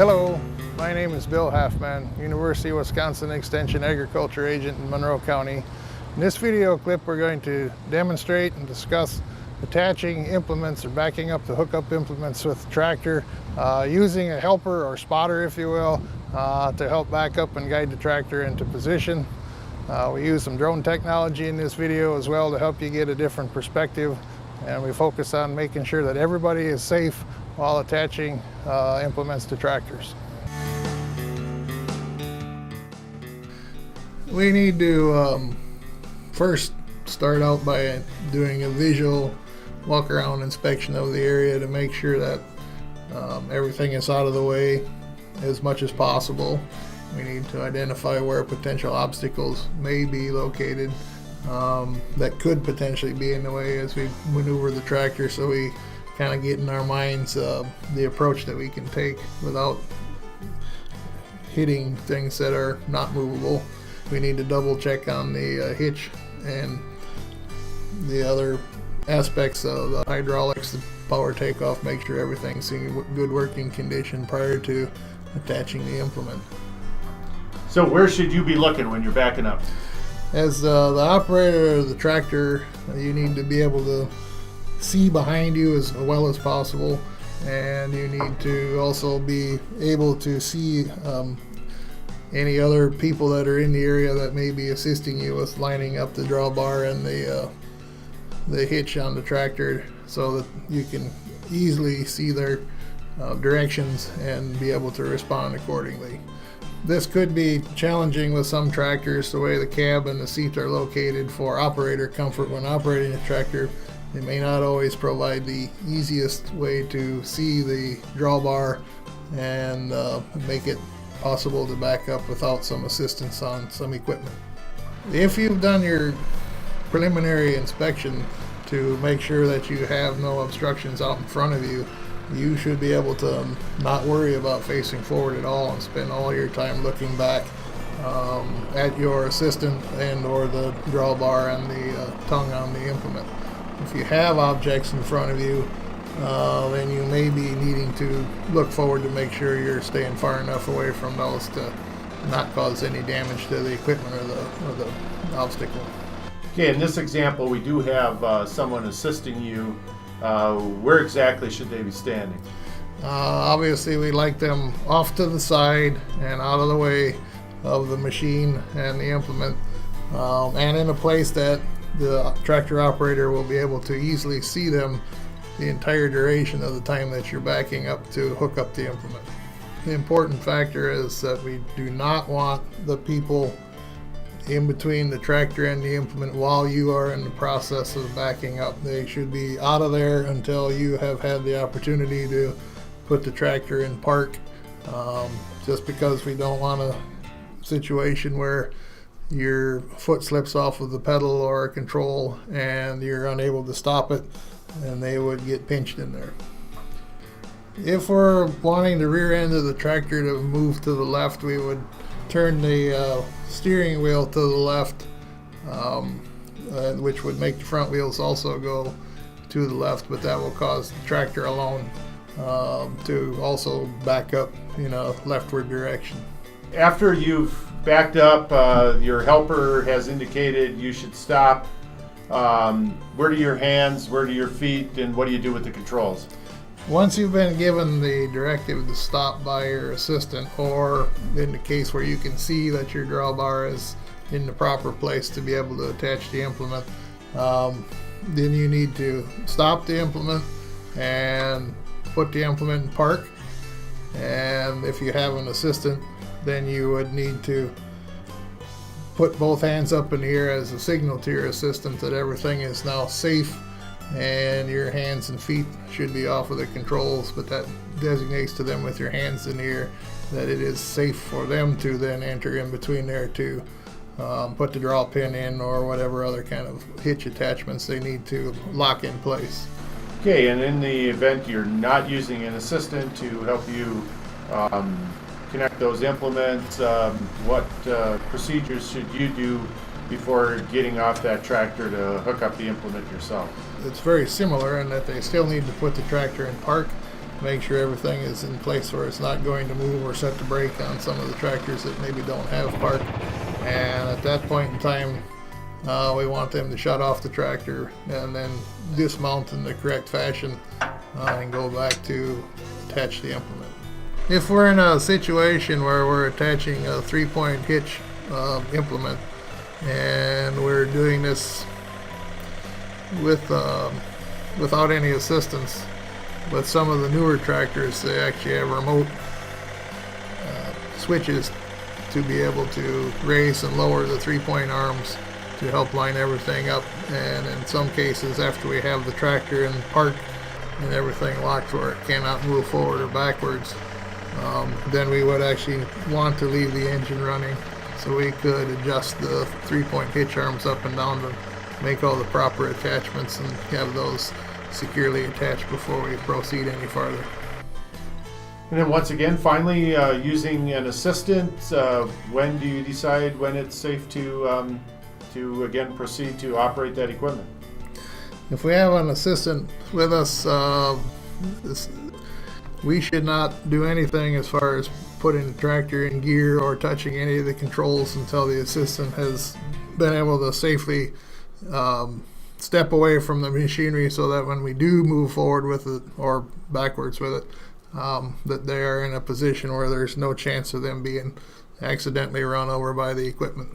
Hello, my name is Bill Halfman, University of Wisconsin Extension Agriculture Agent in Monroe County. In this video clip we're going to demonstrate and discuss attaching implements or backing up the hookup implements with the tractor using a helper or spotter, if you will, to help back up and guide the tractor into position. We use some drone technology in this video as well to help you get a different perspective, and we focus on making sure that everybody is safe while attaching implements to tractors. We need to first start out by doing a visual walk around inspection of the area to make sure that everything is out of the way as much as possible. We need to identify where potential obstacles may be located that could potentially be in the way as we maneuver the tractor, so we kind of get in our minds the approach that we can take without hitting things that are not movable. We need to double check on the hitch and the other aspects of the hydraulics, the power takeoff, make sure everything's in good working condition prior to attaching the implement. So where should you be looking when you're backing up? As the operator of the tractor, you need to be able to see behind you as well as possible, and you need to also be able to see any other people that are in the area that may be assisting you with lining up the drawbar and the hitch on the tractor, so that you can easily see their directions and be able to respond accordingly. This could be challenging with some tractors, the way the cab and the seat are located for operator comfort when operating a tractor. They may not always provide the easiest way to see the drawbar and make it possible to back up without some assistance on some equipment. If you've done your preliminary inspection to make sure that you have no obstructions out in front of you, you should be able to not worry about facing forward at all and spend all your time looking back at your assistant and or the drawbar and the tongue on the implement. If you have objects in front of you, then you may be needing to look forward to make sure you're staying far enough away from those to not cause any damage to the equipment or the obstacle. Okay, in this example we do have someone assisting you. Where exactly should they be standing? Obviously we like them off to the side and out of the way of the machine and the implement, and in a place that the tractor operator will be able to easily see them the entire duration of the time that you're backing up to hook up the implement. The important factor is that we do not want the people in between the tractor and the implement while you are in the process of backing up. They should be out of there until you have had the opportunity to put the tractor in park, just because we don't want a situation where your foot slips off of the pedal or control and you're unable to stop it and they would get pinched in there. If we're wanting the rear end of the tractor to move to the left, we would turn the steering wheel to the left, which would make the front wheels also go to the left, but that will cause the tractor alone to also back up in a leftward direction. After you've backed up, your helper has indicated you should stop. Where do your hands, where do your feet, and what do you do with the controls? Once you've been given the directive to stop by your assistant, or in the case where you can see that your drawbar is in the proper place to be able to attach the implement, then you need to stop the implement and put the implement in park. And if you have an assistant, then you would need to put both hands up in the air as a signal to your assistant that everything is now safe and your hands and feet should be off of the controls, but that designates to them with your hands in the air that it is safe for them to then enter in between there to put the draw pin in or whatever other kind of hitch attachments they need to lock in place. Okay, and in the event you're not using an assistant to help you connect those implements, what procedures should you do before getting off that tractor to hook up the implement yourself? It's very similar in that they still need to put the tractor in park make sure everything is in place where it's not going to move or set the brake on some of the tractors that maybe don't have park. And at that point in time, we want them to shut off the tractor and then dismount in the correct fashion and go back to attach the implement. If we're in a situation where we're attaching a 3-point hitch implement and we're doing this without any assistance, with some of the newer tractors, they actually have remote switches to be able to raise and lower the 3-point arms to help line everything up. And in some cases, after we have the tractor in park and everything locked where it cannot move forward or backwards, then we would actually want to leave the engine running so we could adjust the 3-point hitch arms up and down to make all the proper attachments and have those securely attached before we proceed any farther. And then once again, finally, using an assistant, when do you decide when it's safe to again proceed to operate that equipment? If we have an assistant with us, we should not do anything as far as putting the tractor in gear or touching any of the controls until the assistant has been able to safely step away from the machinery, so that when we do move forward with it or backwards with it, that they are in a position where there's no chance of them being accidentally run over by the equipment.